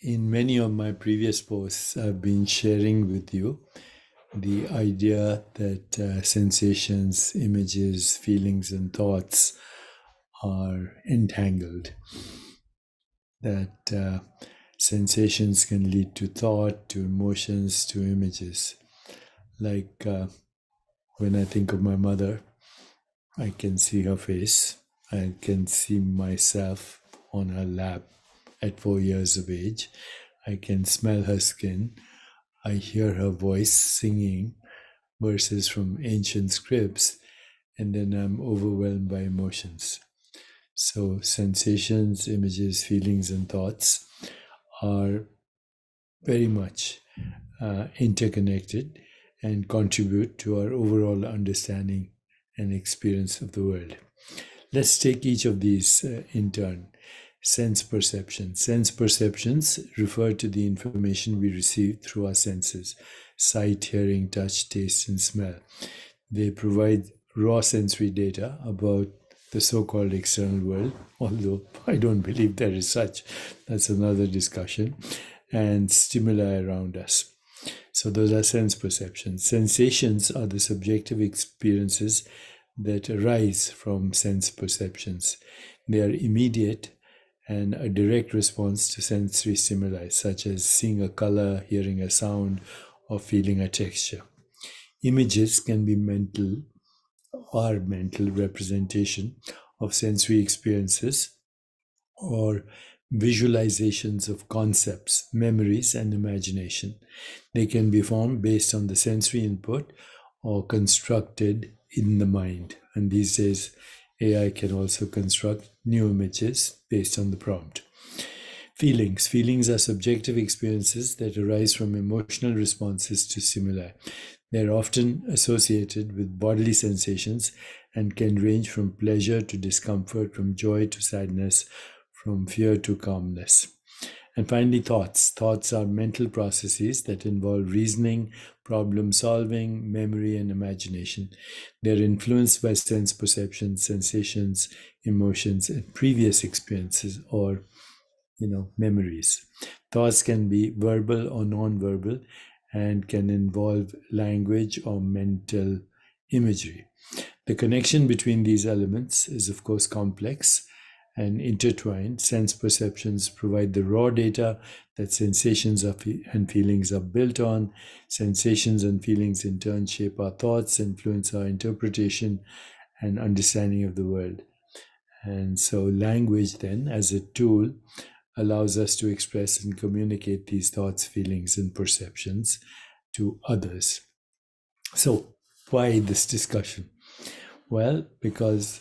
In many of my previous posts, I've been sharing with you the idea that sensations, images, feelings, and thoughts are entangled, that sensations can lead to thought, to emotions, to images. Like when I think of my mother, I can see her face, I can see myself on her lap at 4 years of age, I can smell her skin, I hear her voice singing verses from ancient scripts, and then I'm overwhelmed by emotions. So, sensations, images, feelings, and thoughts are very much interconnected and contribute to our overall understanding and experience of the world. Let's take each of these in turn. Sense perception. Sense perceptions refer to the information we receive through our senses: sight, hearing, touch, taste, and smell. They provide raw sensory data about the so-called external world, although I don't believe there is such. That's another discussion. And stimuli around us. So those are sense perceptions. Sensations are the subjective experiences that arise from sense perceptions. They are immediate and a direct response to sensory stimuli, such as seeing a color, hearing a sound, or feeling a texture. Images can be mental representation of sensory experiences or visualizations of concepts, memories, and imagination. They can be formed based on the sensory input or constructed in the mind. And these days, AI can also construct new images based on the prompt. Feelings. Feelings are subjective experiences that arise from emotional responses to stimuli. They're often associated with bodily sensations and can range from pleasure to discomfort, from joy to sadness, from fear to calmness. And finally, thoughts. Thoughts are mental processes that involve reasoning, problem solving, memory, and imagination. They're influenced by sense perceptions, sensations, emotions, and previous experiences or memories. Thoughts can be verbal or non-verbal and can involve language or mental imagery. The connection between these elements is, of course, complex and intertwined. Sense perceptions provide the raw data that sensations and feelings are built on. Sensations and feelings in turn shape our thoughts, influence our interpretation and understanding of the world. And so language then, as a tool, allows us to express and communicate these thoughts, feelings, and perceptions to others. So why this discussion? Well, because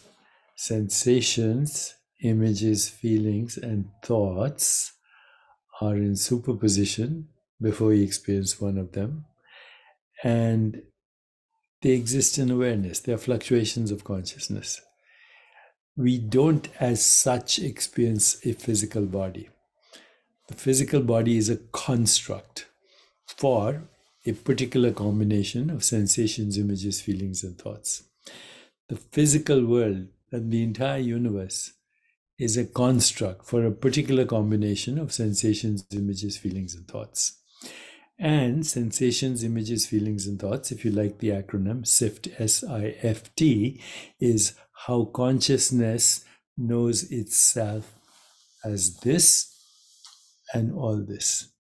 sensations, images, feelings, and thoughts are in superposition before we experience one of them. And they exist in awareness. They are fluctuations of consciousness. We don't, as such, experience a physical body. The physical body is a construct for a particular combination of sensations, images, feelings, and thoughts. The physical world and the entire universe is a construct for a particular combination of sensations, images, feelings, and thoughts. And sensations, images, feelings, and thoughts, if you like the acronym SIFT, SIFT, is how consciousness knows itself as this and all this.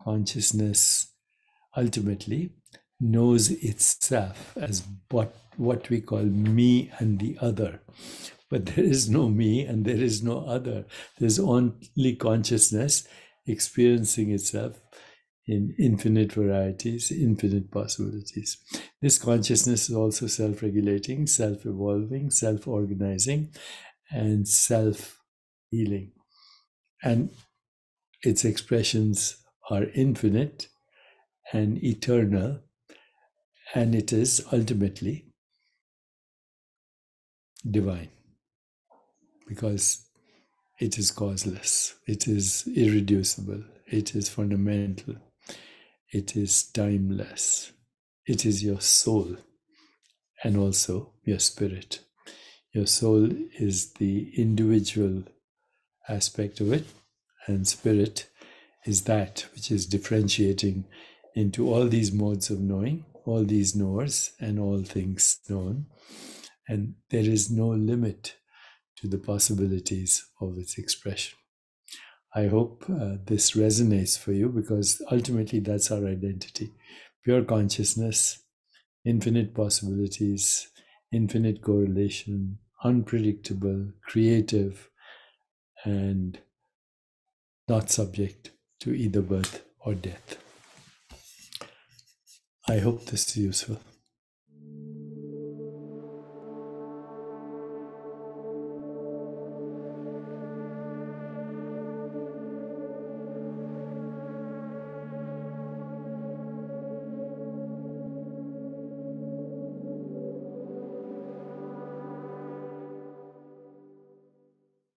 Consciousness ultimately knows itself as what we call me and the other. But there is no me and there is no other. There's only consciousness experiencing itself in infinite varieties, infinite possibilities. This consciousness is also self-regulating, self-evolving, self-organizing, and self-healing. And its expressions are infinite and eternal, and it is ultimately divine because it is causeless, it is irreducible, it is fundamental, it is timeless, it is your soul and also your spirit. Your soul is the individual aspect of it, and spirit is that which is differentiating into all these modes of knowing, all these knowers, and all things known. And there is no limit to the possibilities of its expression. I hope this resonates for you, because ultimately that's our identity: pure consciousness, infinite possibilities, infinite correlation, unpredictable, creative, and not subject to either birth or death. I hope this is useful.